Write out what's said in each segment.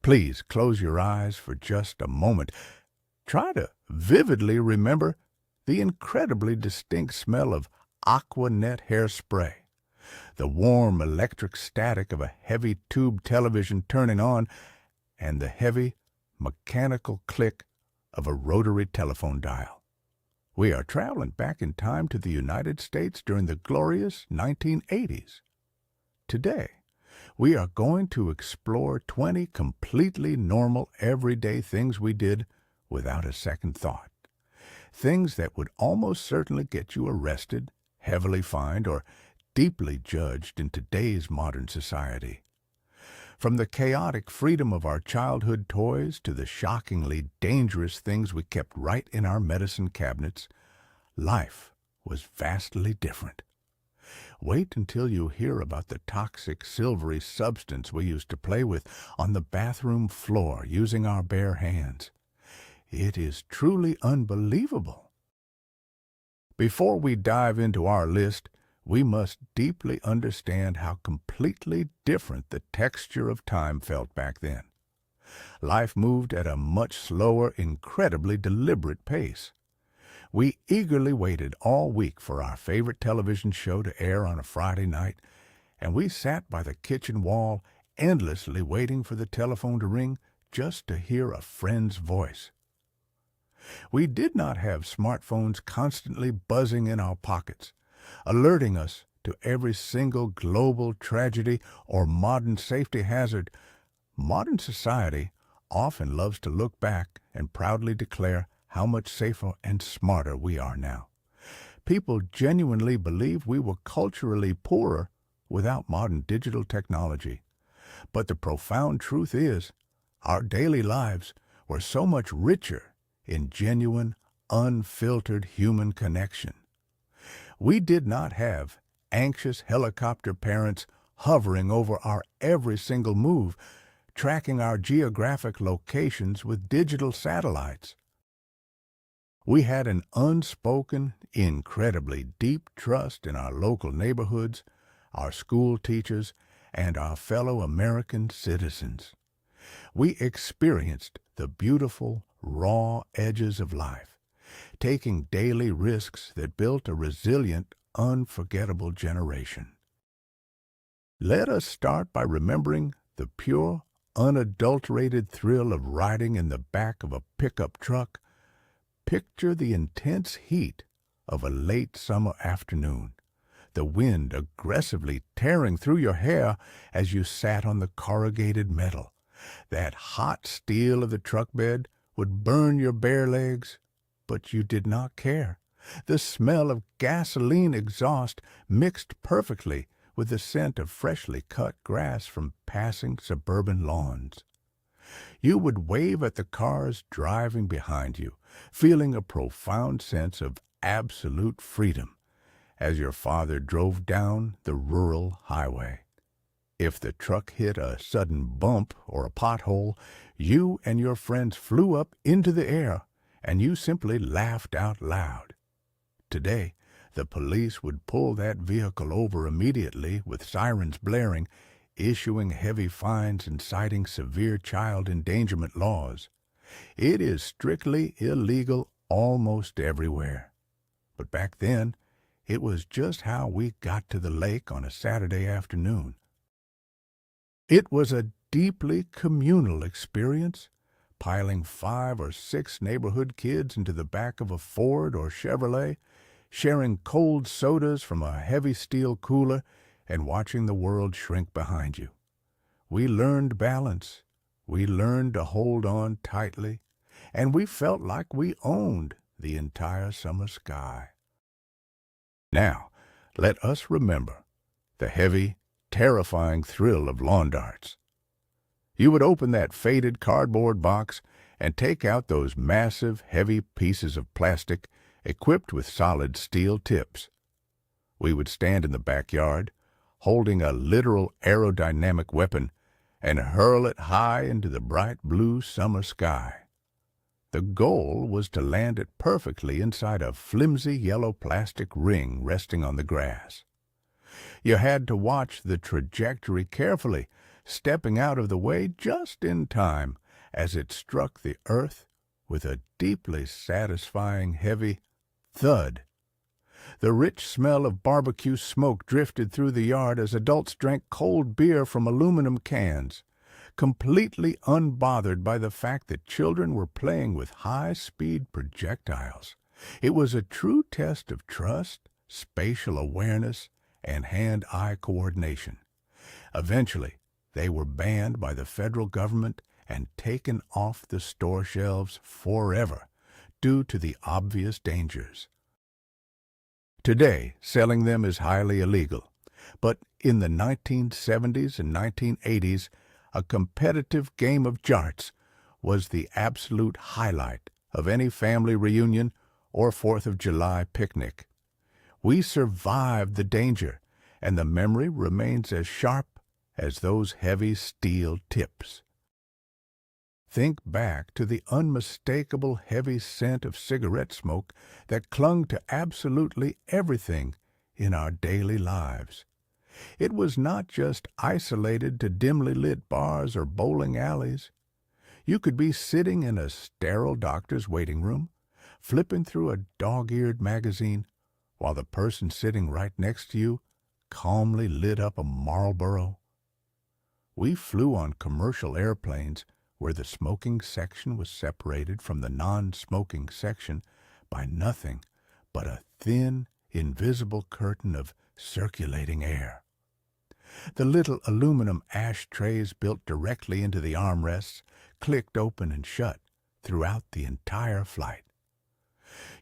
Please close your eyes for just a moment. Try to vividly remember the incredibly distinct smell of Aqua Net hairspray, the warm electric static of a heavy tube television turning on, and the heavy mechanical click of a rotary telephone dial. We are traveling back in time to the United States during the glorious 1980s. Today, we are going to explore 20 completely normal, everyday things we did without a second thought. Things that would almost certainly get you arrested, heavily fined, or deeply judged in today's modern society. From the chaotic freedom of our childhood toys to the shockingly dangerous things we kept right in our medicine cabinets, life was vastly different. Wait until you hear about the toxic silvery substance we used to play with on the bathroom floor using our bare hands. It is truly unbelievable. Before we dive into our list, we must deeply understand how completely different the texture of time felt back then. Life moved at a much slower, incredibly deliberate pace. We eagerly waited all week for our favorite television show to air on a Friday night, and we sat by the kitchen wall endlessly waiting for the telephone to ring just to hear a friend's voice. We did not have smartphones constantly buzzing in our pockets, alerting us to every single global tragedy or modern safety hazard. Modern society often loves to look back and proudly declare how much safer and smarter we are now. People genuinely believe we were culturally poorer without modern digital technology. But the profound truth is, our daily lives were so much richer in genuine, unfiltered human connection. We did not have anxious helicopter parents hovering over our every single move, tracking our geographic locations with digital satellites. We had an unspoken, incredibly deep trust in our local neighborhoods, our school teachers, and our fellow American citizens. We experienced the beautiful, raw edges of life, taking daily risks that built a resilient, unforgettable generation. Let us start by remembering the pure, unadulterated thrill of riding in the back of a pickup truck. Picture the intense heat of a late summer afternoon, the wind aggressively tearing through your hair as you sat on the corrugated metal. That hot steel of the truck bed would burn your bare legs, but you did not care. The smell of gasoline exhaust mixed perfectly with the scent of freshly cut grass from passing suburban lawns. You would wave at the cars driving behind you, feeling a profound sense of absolute freedom as your father drove down the rural highway. If the truck hit a sudden bump or a pothole, you and your friends flew up into the air, and you simply laughed out loud. Today, the police would pull that vehicle over immediately with sirens blaring, issuing heavy fines and citing severe child endangerment laws. It is strictly illegal almost everywhere. But back then, it was just how we got to the lake on a Saturday afternoon. It was a deeply communal experience, piling 5 or 6 neighborhood kids into the back of a Ford or Chevrolet, sharing cold sodas from a heavy steel cooler, and watching the world shrink behind you. We learned balance. We learned to hold on tightly, and we felt like we owned the entire summer sky. Now, let us remember the heavy, terrifying thrill of lawn darts. You would open that faded cardboard box and take out those massive, heavy pieces of plastic equipped with solid steel tips. We would stand in the backyard, holding a literal aerodynamic weapon, and hurl it high into the bright blue summer sky. The goal was to land it perfectly inside a flimsy yellow plastic ring resting on the grass. You had to watch the trajectory carefully stepping out of the way just in time as it struck the earth with a deeply satisfying heavy thud. The rich smell of barbecue smoke drifted through the yard as adults drank cold beer from aluminum cans, completely unbothered by the fact that children were playing with high-speed projectiles. It was a true test of trust, spatial awareness, and hand-eye coordination. Eventually, they were banned by the federal government and taken off the store shelves forever due to the obvious dangers. Today, selling them is highly illegal, but in the 1970s and 1980s, a competitive game of jarts was the absolute highlight of any family reunion or 4th of July picnic. We survived the danger, and the memory remains as sharp as those heavy steel tips. Think back to the unmistakable heavy scent of cigarette smoke that clung to absolutely everything in our daily lives. It was not just isolated to dimly lit bars or bowling alleys. You could be sitting in a sterile doctor's waiting room, flipping through a dog-eared magazine, while the person sitting right next to you calmly lit up a Marlboro. We flew on commercial airplanes where the smoking section was separated from the non-smoking section by nothing but a thin, invisible curtain of circulating air. The little aluminum ashtrays built directly into the armrests clicked open and shut throughout the entire flight.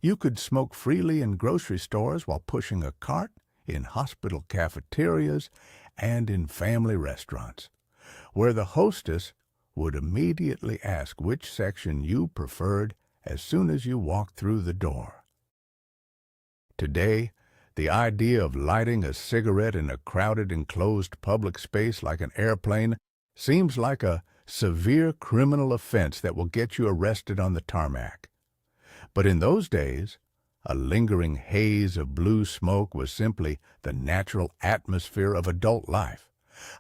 You could smoke freely in grocery stores while pushing a cart, in hospital cafeterias, and in family restaurants, where the hostess would immediately ask which section you preferred as soon as you walked through the door. Today, the idea of lighting a cigarette in a crowded, enclosed public space like an airplane seems like a severe criminal offense that will get you arrested on the tarmac. But in those days, a lingering haze of blue smoke was simply the natural atmosphere of adult life,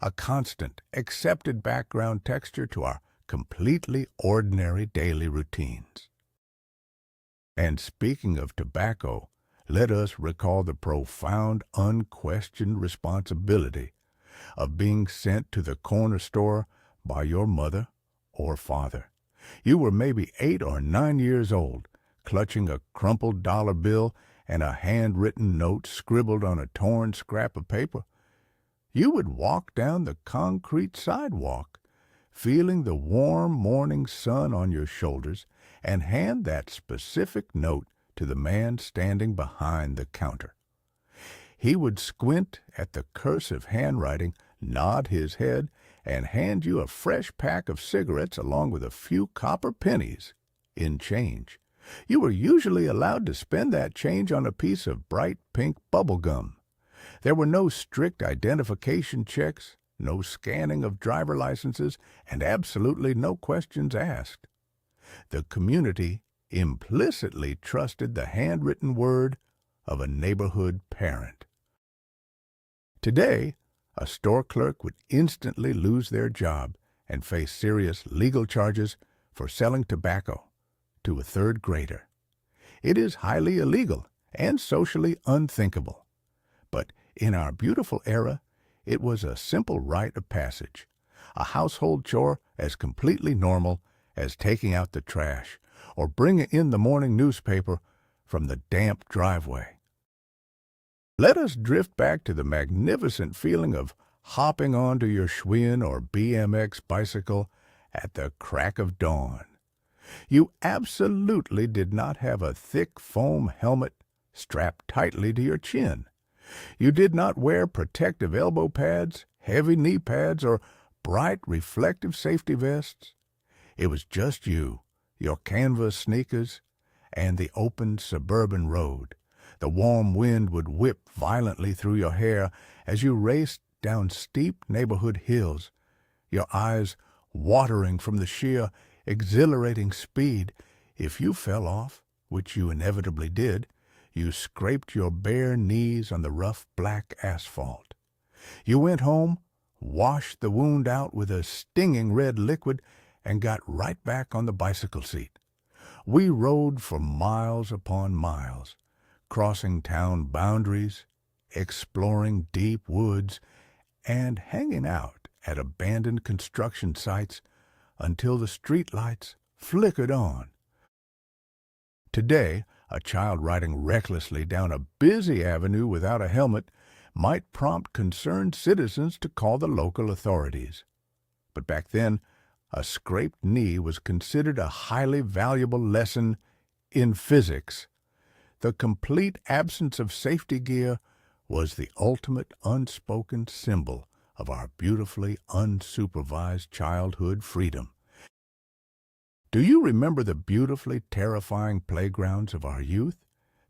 a constant, accepted background texture to our completely ordinary daily routines. And speaking of tobacco, let us recall the profound, unquestioned responsibility of being sent to the corner store by your mother or father. You were maybe 8 or 9 years old, clutching a crumpled dollar bill and a handwritten note scribbled on a torn scrap of paper. You would walk down the concrete sidewalk, feeling the warm morning sun on your shoulders, and hand that specific note to the man standing behind the counter. He would squint at the cursive handwriting, nod his head, and hand you a fresh pack of cigarettes along with a few copper pennies in change. You were usually allowed to spend that change on a piece of bright pink bubble gum. There were no strict identification checks, no scanning of driver licenses, and absolutely no questions asked. The community implicitly trusted the handwritten word of a neighborhood parent. Today, a store clerk would instantly lose their job and face serious legal charges for selling tobacco to a third grader. It is highly illegal and socially unthinkable. But in our beautiful era, it was a simple rite of passage, a household chore as completely normal as taking out the trash or bringing in the morning newspaper from the damp driveway. Let us drift back to the magnificent feeling of hopping onto your Schwinn or BMX bicycle at the crack of dawn. You absolutely did not have a thick foam helmet strapped tightly to your chin. You did not wear protective elbow pads, heavy knee pads, or bright reflective safety vests. It was just you, your canvas sneakers, and the open suburban road. The warm wind would whip violently through your hair as you raced down steep neighborhood hills, your eyes watering from the sheer, exhilarating speed. If you fell off, which you inevitably did, you scraped your bare knees on the rough black asphalt. You went home washed the wound out with a stinging red liquid, and got right back on the bicycle seat. We rode for miles upon miles, crossing town boundaries, exploring deep woods, and hanging out at abandoned construction sites until the streetlights flickered on. Today, a child riding recklessly down a busy avenue without a helmet might prompt concerned citizens to call the local authorities. But back then, a scraped knee was considered a highly valuable lesson in physics. The complete absence of safety gear was the ultimate unspoken symbol of our beautifully unsupervised childhood freedom. Do you remember the beautifully terrifying playgrounds of our youth?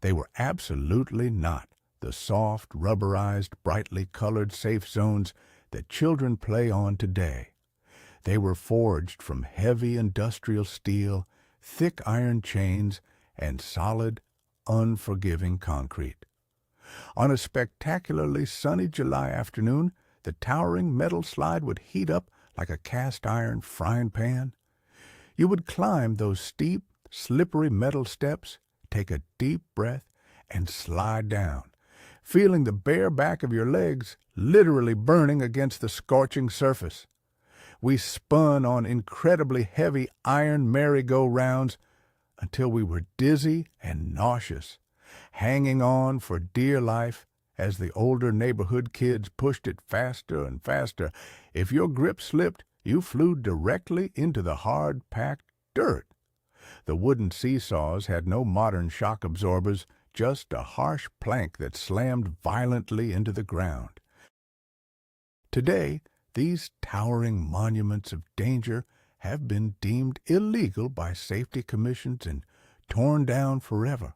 They were absolutely not the soft, rubberized, brightly colored safe zones that children play on today. They were forged from heavy industrial steel, thick iron chains, and solid, unforgiving concrete. On a spectacularly sunny July afternoon, the towering metal slide would heat up like a cast-iron frying pan. You would climb those steep, slippery metal steps, take a deep breath, and slide down, feeling the bare back of your legs literally burning against the scorching surface. We spun on incredibly heavy iron merry-go-rounds until we were dizzy and nauseous, hanging on for dear life as the older neighborhood kids pushed it faster and faster. If your grip slipped, you flew directly into the hard-packed dirt. The wooden seesaws had no modern shock absorbers, just a harsh plank that slammed violently into the ground. Today, these towering monuments of danger have been deemed illegal by safety commissions and torn down forever.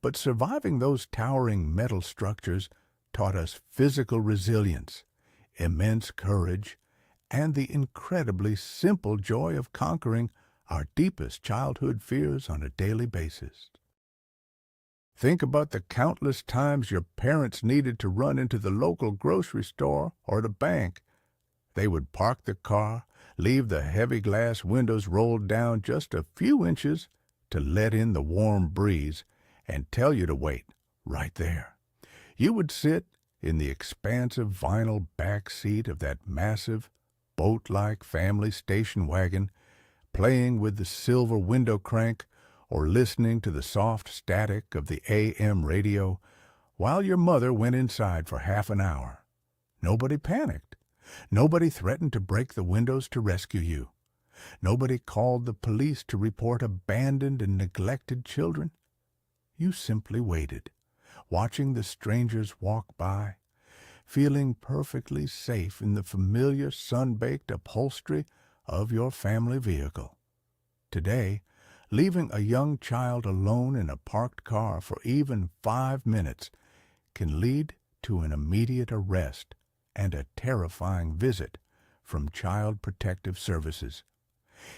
But surviving those towering metal structures taught us physical resilience, immense courage, and the incredibly simple joy of conquering our deepest childhood fears on a daily basis. Think about the countless times your parents needed to run into the local grocery store or the bank. They would park the car, leave the heavy glass windows rolled down just a few inches to let in the warm breeze, and tell you to wait right there. You would sit in the expansive vinyl back seat of that massive, boat-like family station wagon, playing with the silver window crank or listening to the soft static of the AM radio while your mother went inside for half an hour. Nobody panicked. Nobody threatened to break the windows to rescue you. Nobody called the police to report abandoned and neglected children. You simply waited, watching the strangers walk by, feeling perfectly safe in the familiar sun-baked upholstery of your family vehicle. Today, leaving a young child alone in a parked car for even 5 minutes can lead to an immediate arrest and a terrifying visit from Child Protective Services.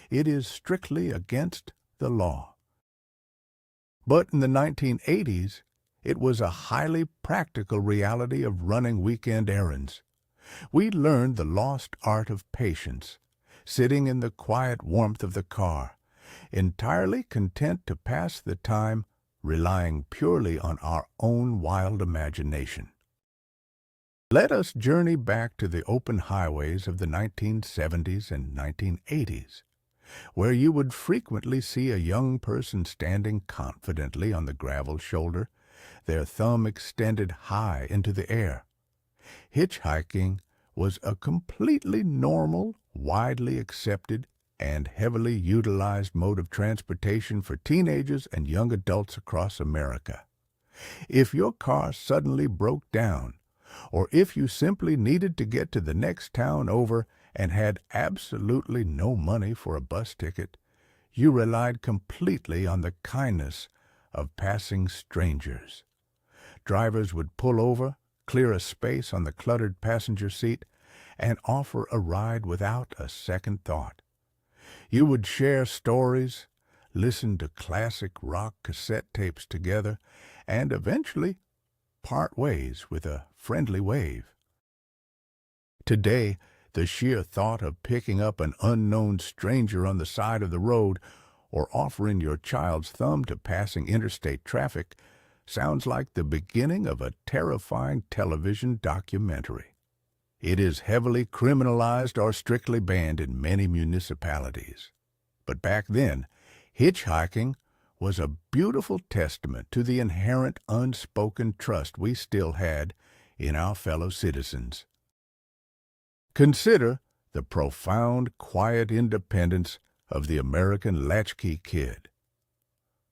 It is strictly against the law. But in the 1980s, it was a highly practical reality of running weekend errands. We learned the lost art of patience, sitting in the quiet warmth of the car, entirely content to pass the time, relying purely on our own wild imagination. Let us journey back to the open highways of the 1970s and 1980s, where you would frequently see a young person standing confidently on the gravel shoulder, their thumb extended high into the air. Hitchhiking was a completely normal, widely accepted, and heavily utilized mode of transportation for teenagers and young adults across America. If your car suddenly broke down, or if you simply needed to get to the next town over and had absolutely no money for a bus ticket, you relied completely on the kindness of passing strangers. Drivers would pull over, clear a space on the cluttered passenger seat, and offer a ride without a second thought. You would share stories, listen to classic rock cassette tapes together, and eventually part ways with a friendly wave. Today, the sheer thought of picking up an unknown stranger on the side of the road or offering your child's thumb to passing interstate traffic sounds like the beginning of a terrifying television documentary. It is heavily criminalized or strictly banned in many municipalities. But back then, hitchhiking was a beautiful testament to the inherent unspoken trust we still had in our fellow citizens. Consider the profound, quiet independence of the American latchkey kid.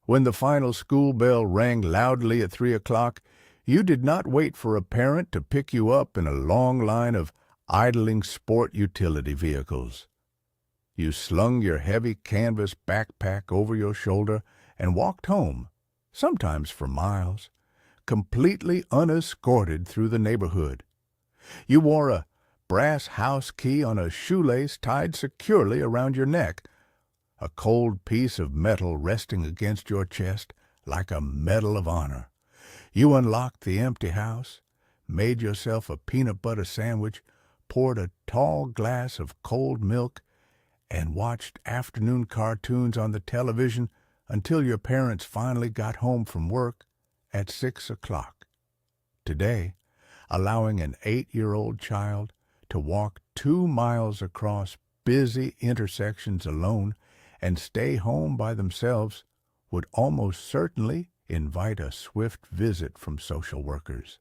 When the final school bell rang loudly at 3 o'clock, you did not wait for a parent to pick you up in a long line of idling sport utility vehicles. You slung your heavy canvas backpack over your shoulder and walked home, sometimes for miles, completely unescorted through the neighborhood. You wore a brass house key on a shoelace tied securely around your neck, a cold piece of metal resting against your chest like a medal of honor. You unlocked the empty house, made yourself a peanut butter sandwich, poured a tall glass of cold milk, and watched afternoon cartoons on the television until your parents finally got home from work at 6 o'clock. Today, allowing an 8-year-old child to walk 2 miles across busy intersections alone and stay home by themselves would almost certainly invite a swift visit from social workers.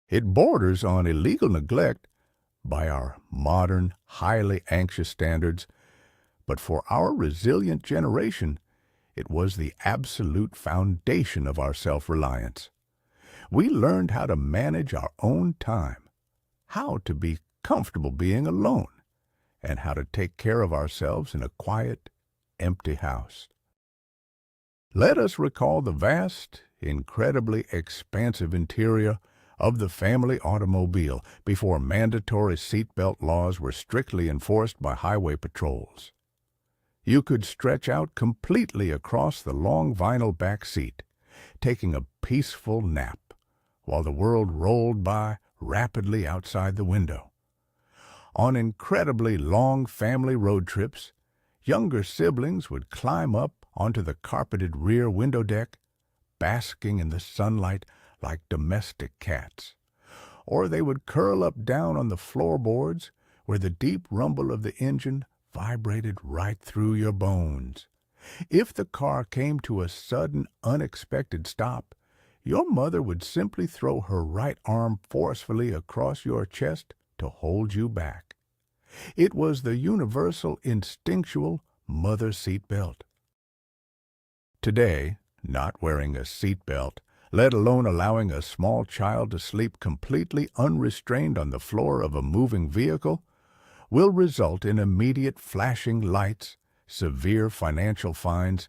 It borders on illegal neglect by our modern, highly anxious standards, but for our resilient generation, it was the absolute foundation of our self-reliance. We learned how to manage our own time, how to be comfortable being alone, and how to take care of ourselves in a quiet, empty house. Let us recall the vast, incredibly expansive interior of the family automobile before mandatory seatbelt laws were strictly enforced by highway patrols. You could stretch out completely across the long vinyl back seat, taking a peaceful nap while the world rolled by rapidly outside the window. On incredibly long family road trips, younger siblings would climb up onto the carpeted rear window deck, basking in the sunlight like domestic cats. Or they would curl up down on the floorboards where the deep rumble of the engine vibrated right through your bones. If the car came to a sudden, unexpected stop, your mother would simply throw her right arm forcefully across your chest to hold you back. It was the universal, instinctual mother seat belt. Today, not wearing a seat belt, let alone allowing a small child to sleep completely unrestrained on the floor of a moving vehicle, will result in immediate flashing lights, severe financial fines,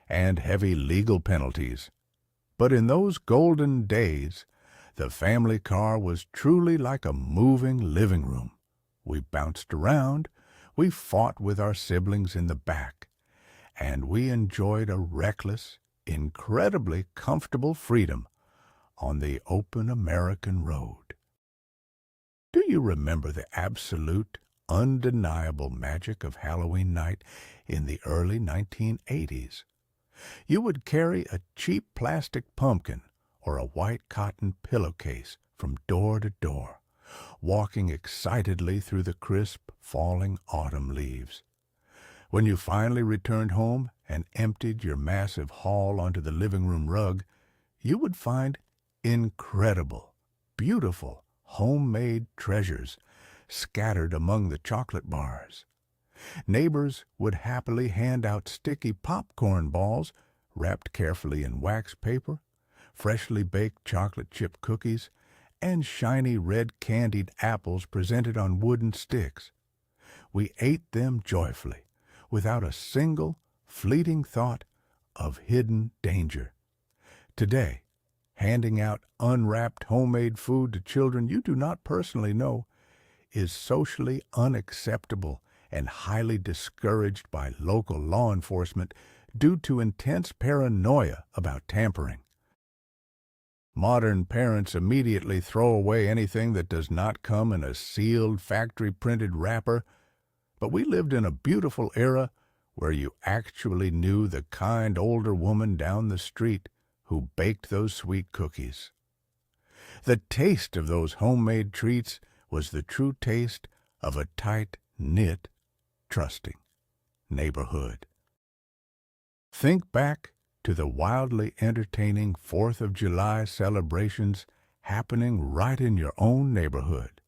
and heavy legal penalties. But in those golden days, the family car was truly like a moving living room. We bounced around, we fought with our siblings in the back, and we enjoyed a reckless, incredibly comfortable freedom on the open American road. Do you remember the absolute, undeniable magic of Halloween night in the early 1980s? You would carry a cheap plastic pumpkin or a white cotton pillowcase from door to door, walking excitedly through the crisp, falling autumn leaves. When you finally returned home and emptied your massive haul onto the living room rug, you would find incredible, beautiful, homemade treasures scattered among the chocolate bars. Neighbors would happily hand out sticky popcorn balls wrapped carefully in wax paper, freshly baked chocolate chip cookies, and shiny red candied apples presented on wooden sticks. We ate them joyfully, without a single fleeting thought of hidden danger. Today, handing out unwrapped homemade food to children you do not personally know is socially unacceptable and highly discouraged by local law enforcement due to intense paranoia about tampering. Modern parents immediately throw away anything that does not come in a sealed, factory-printed wrapper, but we lived in a beautiful era where you actually knew the kind older woman down the street who baked those sweet cookies. The taste of those homemade treats was the true taste of a tight-knit, trusting neighborhood. Think back to the wildly entertaining 4th of July celebrations happening right in your own neighborhood.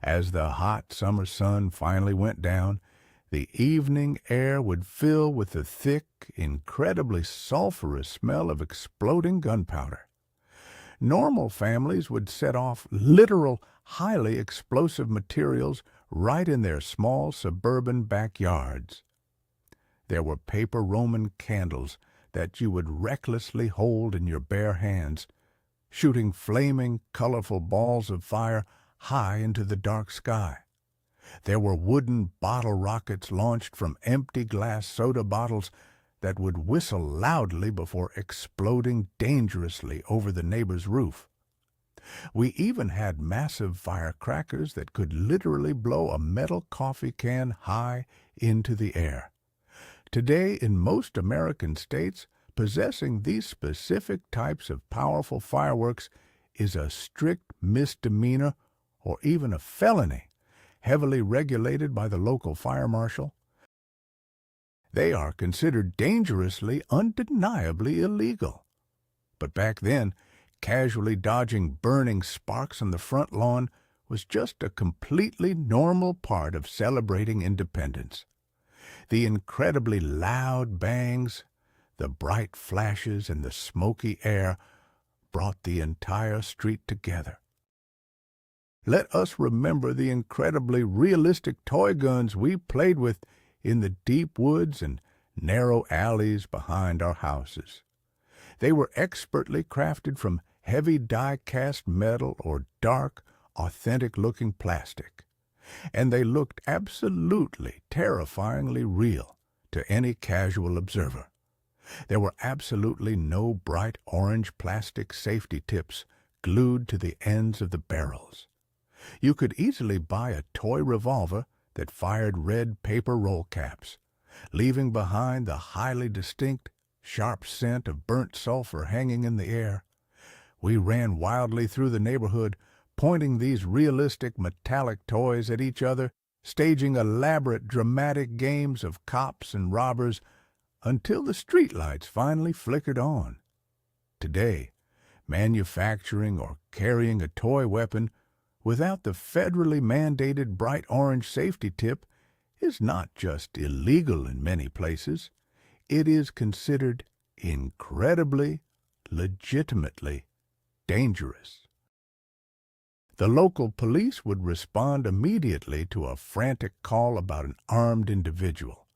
As the hot summer sun finally went down, the evening air would fill with the thick, incredibly sulphurous smell of exploding gunpowder. Normal families would set off literal, highly explosive materials right in their small suburban backyards. There were paper Roman candles that you would recklessly hold in your bare hands, shooting flaming, colorful balls of fire high into the dark sky. There were wooden bottle rockets launched from empty glass soda bottles that would whistle loudly before exploding dangerously over the neighbor's roof. We even had massive firecrackers that could literally blow a metal coffee can high into the air. Today, in most American states, possessing these specific types of powerful fireworks is a strict misdemeanor or even a felony, heavily regulated by the local fire marshal. They are considered dangerously, undeniably illegal. But back then, casually dodging burning sparks on the front lawn was just a completely normal part of celebrating independence. The incredibly loud bangs, the bright flashes, and the smoky air brought the entire street together. Let us remember the incredibly realistic toy guns we played with in the deep woods and narrow alleys behind our houses. They were expertly crafted from heavy die-cast metal or dark, authentic-looking plastic, and they looked absolutely terrifyingly real to any casual observer. There were absolutely no bright orange plastic safety tips glued to the ends of the barrels. You could easily buy a toy revolver that fired red paper roll caps, leaving behind the highly distinct, sharp scent of burnt sulfur hanging in the air. We ran wildly through the neighborhood, pointing these realistic metallic toys at each other, staging elaborate dramatic games of cops and robbers until the streetlights finally flickered on. Today, manufacturing or carrying a toy weapon without the federally mandated bright orange safety tip is not just illegal in many places, it is considered incredibly, legitimately dangerous. The local police would respond immediately to a frantic call about an armed individual.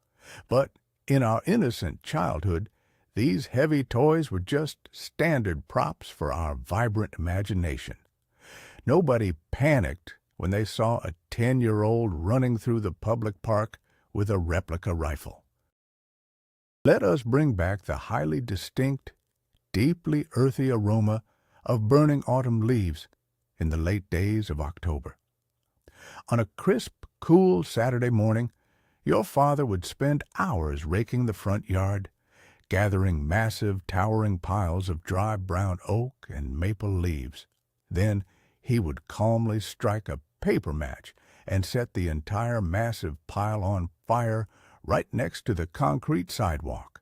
But in our innocent childhood, these heavy toys were just standard props for our vibrant imagination. Nobody panicked when they saw a 10-year-old running through the public park with a replica rifle. Let us bring back the highly distinct, deeply earthy aroma of burning autumn leaves in the late days of October. On a crisp, cool Saturday morning, your father would spend hours raking the front yard, gathering massive, towering piles of dry brown oak and maple leaves. Then he would calmly strike a paper match and set the entire massive pile on fire right next to the concrete sidewalk.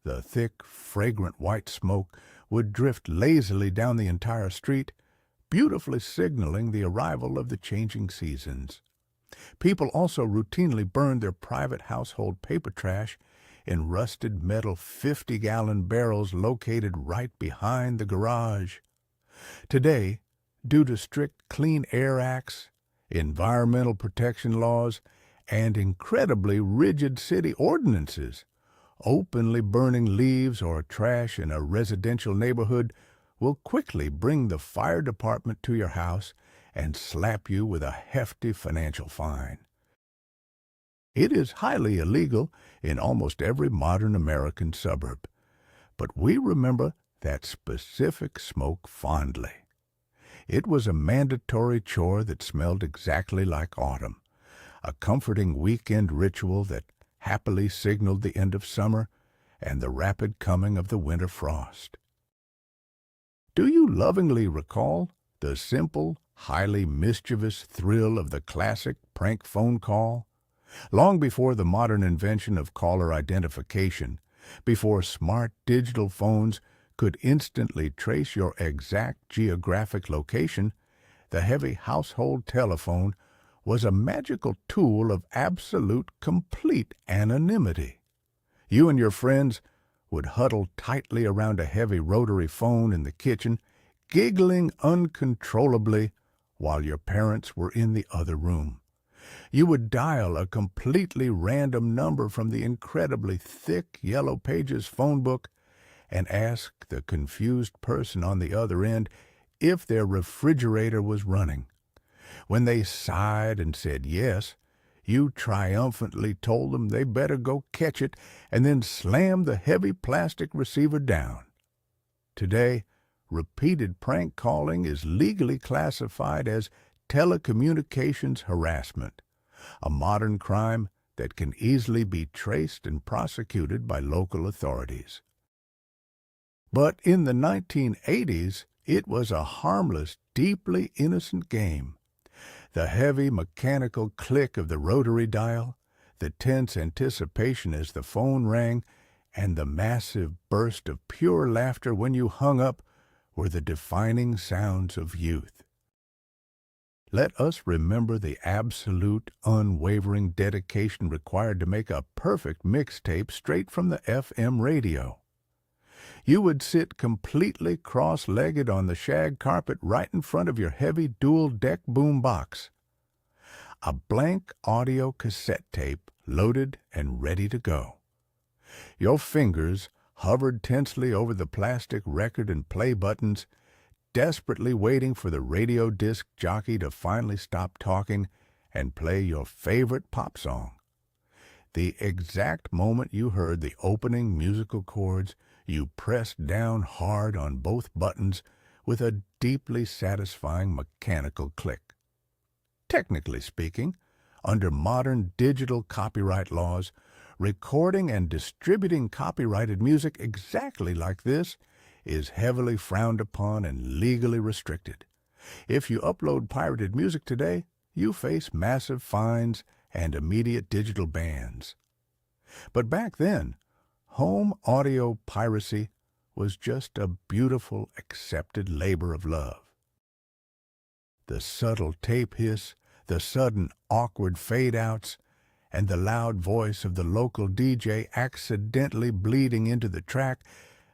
The thick, fragrant white smoke would drift lazily down the entire street, beautifully signaling the arrival of the changing seasons. People also routinely burned their private household paper trash in rusted metal 50-gallon barrels located right behind the garage. Today, due to strict Clean Air Acts, environmental protection laws, and incredibly rigid city ordinances, openly burning leaves or trash in a residential neighborhood will quickly bring the fire department to your house and slap you with a hefty financial fine. It is highly illegal in almost every modern American suburb, but we remember that specific smoke fondly. It was a mandatory chore that smelled exactly like autumn, a comforting weekend ritual that happily signaled the end of summer and the rapid coming of the winter frost. Do you lovingly recall the simple, highly mischievous thrill of the classic prank phone call? Long before the modern invention of caller identification, before smart digital phones could instantly trace your exact geographic location, the heavy household telephone was a magical tool of absolute, complete anonymity. You and your friends would huddle tightly around a heavy rotary phone in the kitchen, giggling uncontrollably while your parents were in the other room. You would dial a completely random number from the incredibly thick Yellow Pages phone book and ask the confused person on the other end if their refrigerator was running. When they sighed and said yes, you triumphantly told them they better go catch it and then slammed the heavy plastic receiver down. Today, repeated prank calling is legally classified as telecommunications harassment, a modern crime that can easily be traced and prosecuted by local authorities. But in the 1980s, it was a harmless, deeply innocent game. The heavy mechanical click of the rotary dial, the tense anticipation as the phone rang, and the massive burst of pure laughter when you hung up were the defining sounds of youth. Let us remember the absolute, unwavering dedication required to make a perfect mixtape straight from the FM radio. You would sit completely cross-legged on the shag carpet right in front of your heavy dual-deck boom box. A blank audio cassette tape loaded and ready to go. Your fingers hovered tensely over the plastic record and play buttons, desperately waiting for the radio disc jockey to finally stop talking and play your favorite pop song. The exact moment you heard the opening musical chords, you pressed down hard on both buttons with a deeply satisfying mechanical click. Technically speaking, under modern digital copyright laws, recording and distributing copyrighted music exactly like this is heavily frowned upon and legally restricted. If you upload pirated music today, you face massive fines and immediate digital bans. But back then, home audio piracy was just a beautiful, accepted labor of love. The subtle tape hiss, the sudden awkward fade-outs, and the loud voice of the local DJ accidentally bleeding into the track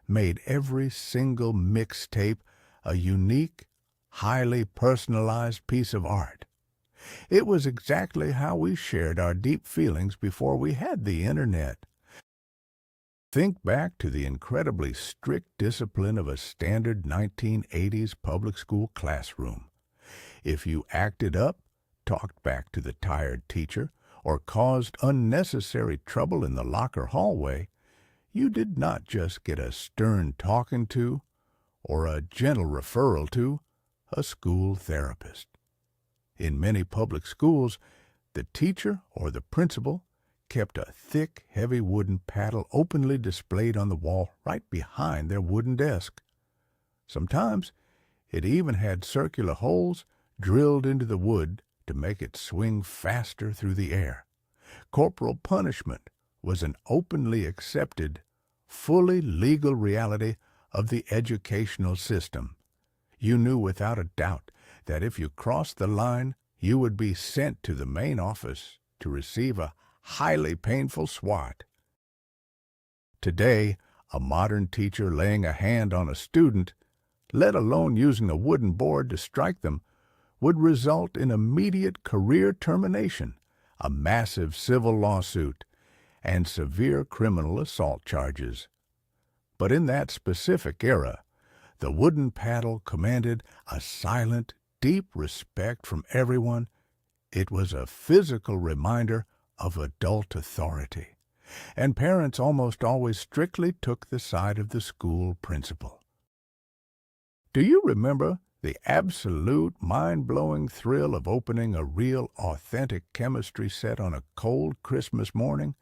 made every single mixtape a unique, highly personalized piece of art. It was exactly how we shared our deep feelings before we had the internet. Think back to the incredibly strict discipline of a standard 1980s public school classroom. If you acted up, talked back to the tired teacher, or caused unnecessary trouble in the locker hallway, you did not just get a stern talking to or a gentle referral to a school therapist. In many public schools, the teacher or the principal kept a thick, heavy wooden paddle openly displayed on the wall right behind their wooden desk. Sometimes it even had circular holes drilled into the wood to make it swing faster through the air. Corporal punishment was an openly accepted, fully legal reality of the educational system. You knew without a doubt that if you crossed the line, you would be sent to the main office to receive a highly painful swat. Today, a modern teacher laying a hand on a student, let alone using a wooden board to strike them, would result in immediate career termination, a massive civil lawsuit, and severe criminal assault charges. But in that specific era, the wooden paddle commanded a silent, deep respect from everyone. It was a physical reminder of adult authority, and parents almost always strictly took the side of the school principal. Do you remember the absolute mind-blowing thrill of opening a real, authentic chemistry set on a cold Christmas morning?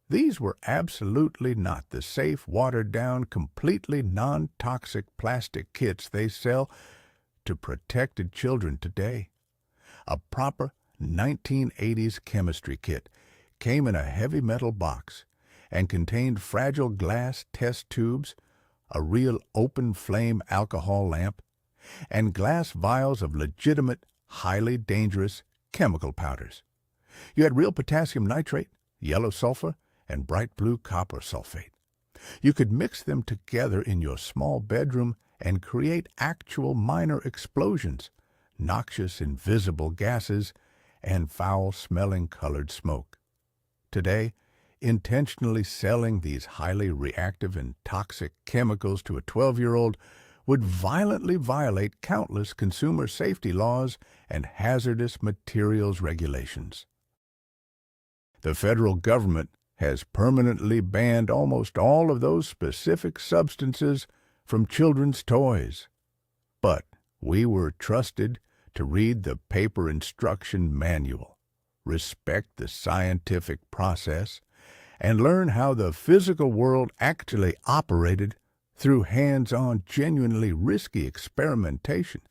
These were absolutely not the safe, watered-down, completely non-toxic plastic kits they sell to protected children today. A proper 1980s chemistry kit came in a heavy metal box and contained fragile glass test tubes, a real open-flame alcohol lamp, and glass vials of legitimate, highly dangerous chemical powders. You had real potassium nitrate, yellow sulfur, and bright blue copper sulfate. You could mix them together in your small bedroom and create actual minor explosions, noxious invisible gases, and foul-smelling colored smoke. Today, intentionally selling these highly reactive and toxic chemicals to a 12-year-old would violently violate countless consumer safety laws and hazardous materials regulations. The federal government has permanently banned almost all of those specific substances from children's toys. But we were trusted to read the paper instruction manual, respect the scientific process, and learn how the physical world actually operated through hands-on, genuinely risky experimentation.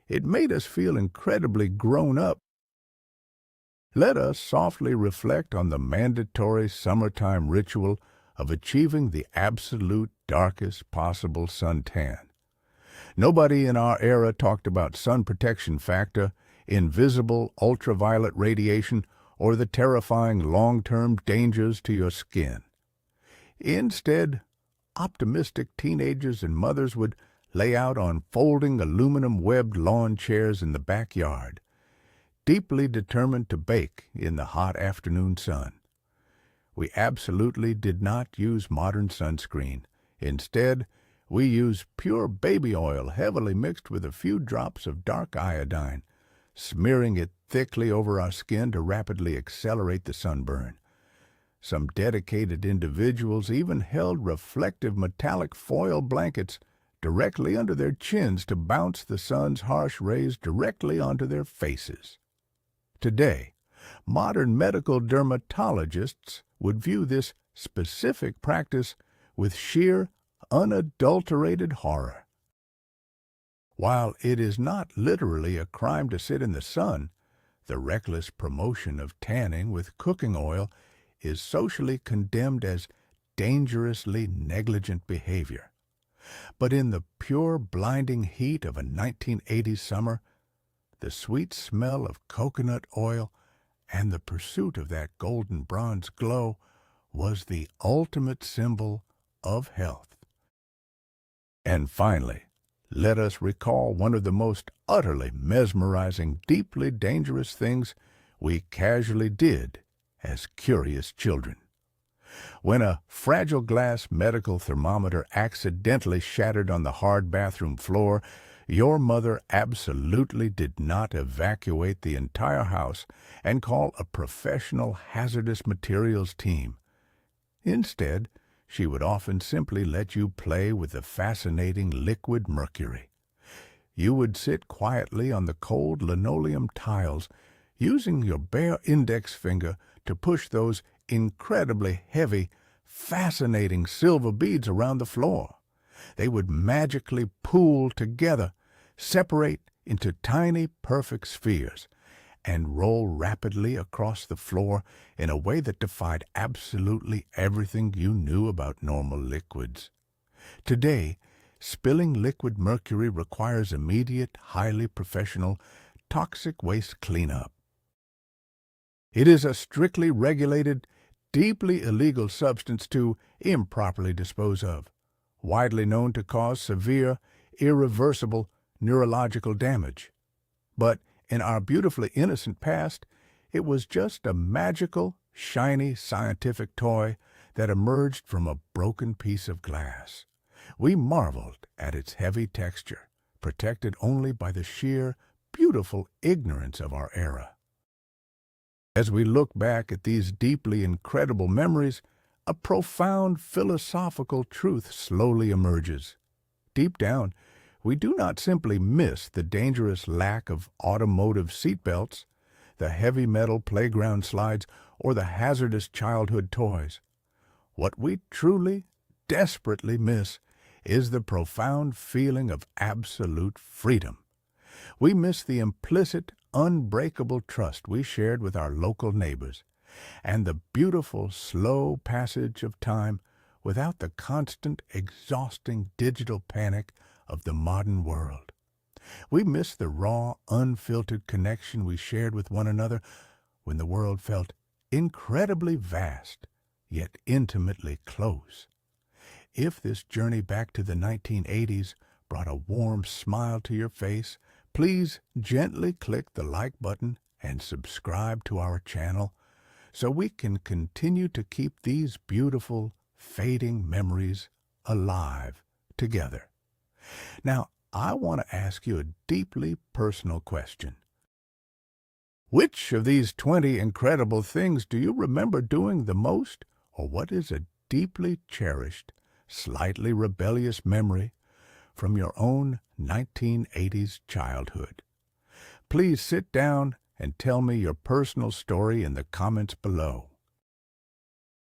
It made us feel incredibly grown up. Let us softly reflect on the mandatory summertime ritual of achieving the absolute darkest possible suntan. Nobody in our era talked about sun protection factor, invisible ultraviolet radiation, or the terrifying long-term dangers to your skin. Instead, optimistic teenagers and mothers would lay out on folding aluminum-webbed lawn chairs in the backyard, deeply determined to bake in the hot afternoon sun. We absolutely did not use modern sunscreen. Instead, we used pure baby oil heavily mixed with a few drops of dark iodine, smearing it thickly over our skin to rapidly accelerate the sunburn. Some dedicated individuals even held reflective metallic foil blankets directly under their chins to bounce the sun's harsh rays directly onto their faces. Today, modern medical dermatologists would view this specific practice with sheer, unadulterated horror. While it is not literally a crime to sit in the sun, the reckless promotion of tanning with cooking oil is socially condemned as dangerously negligent behavior. But in the pure, blinding heat of a 1980s summer, the sweet smell of coconut oil and the pursuit of that golden bronze glow was the ultimate symbol of health. And finally, let us recall one of the most utterly mesmerizing, deeply dangerous things we casually did as curious children. When a fragile glass medical thermometer accidentally shattered on the hard bathroom floor, your mother absolutely did not evacuate the entire house and call a professional hazardous materials team. Instead, she would often simply let you play with the fascinating liquid mercury. You would sit quietly on the cold linoleum tiles, using your bare index finger to push those incredibly heavy, fascinating silver beads around the floor. They would magically pool together, separate into tiny, perfect spheres, and roll rapidly across the floor in a way that defied absolutely everything you knew about normal liquids. Today, spilling liquid mercury requires immediate, highly professional, toxic waste cleanup. It is a strictly regulated, deeply illegal substance to improperly dispose of, widely known to cause severe, irreversible neurological damage. But in our beautifully innocent past, it was just a magical, shiny scientific toy that emerged from a broken piece of glass. We marveled at its heavy texture, protected only by the sheer, beautiful ignorance of our era. As we look back at these deeply incredible memories, a profound philosophical truth slowly emerges. Deep down, We do not simply miss the dangerous lack of automotive seatbelts, the heavy metal playground slides, or the hazardous childhood toys. What we truly, desperately miss is the profound feeling of absolute freedom. We miss the implicit, unbreakable trust we shared with our local neighbors, and the beautiful, slow passage of time without the constant, exhausting digital panic of the modern world. We miss the raw, unfiltered connection we shared with one another when the world felt incredibly vast, yet intimately close. If this journey back to the 1980s brought a warm smile to your face, please gently click the like button and subscribe to our channel so we can continue to keep these beautiful, fading memories alive together. Now, I want to ask you a deeply personal question. Which of these 20 incredible things do you remember doing the most, or what is a deeply cherished, slightly rebellious memory from your own 1980s childhood? Please sit down and tell me your personal story in the comments below.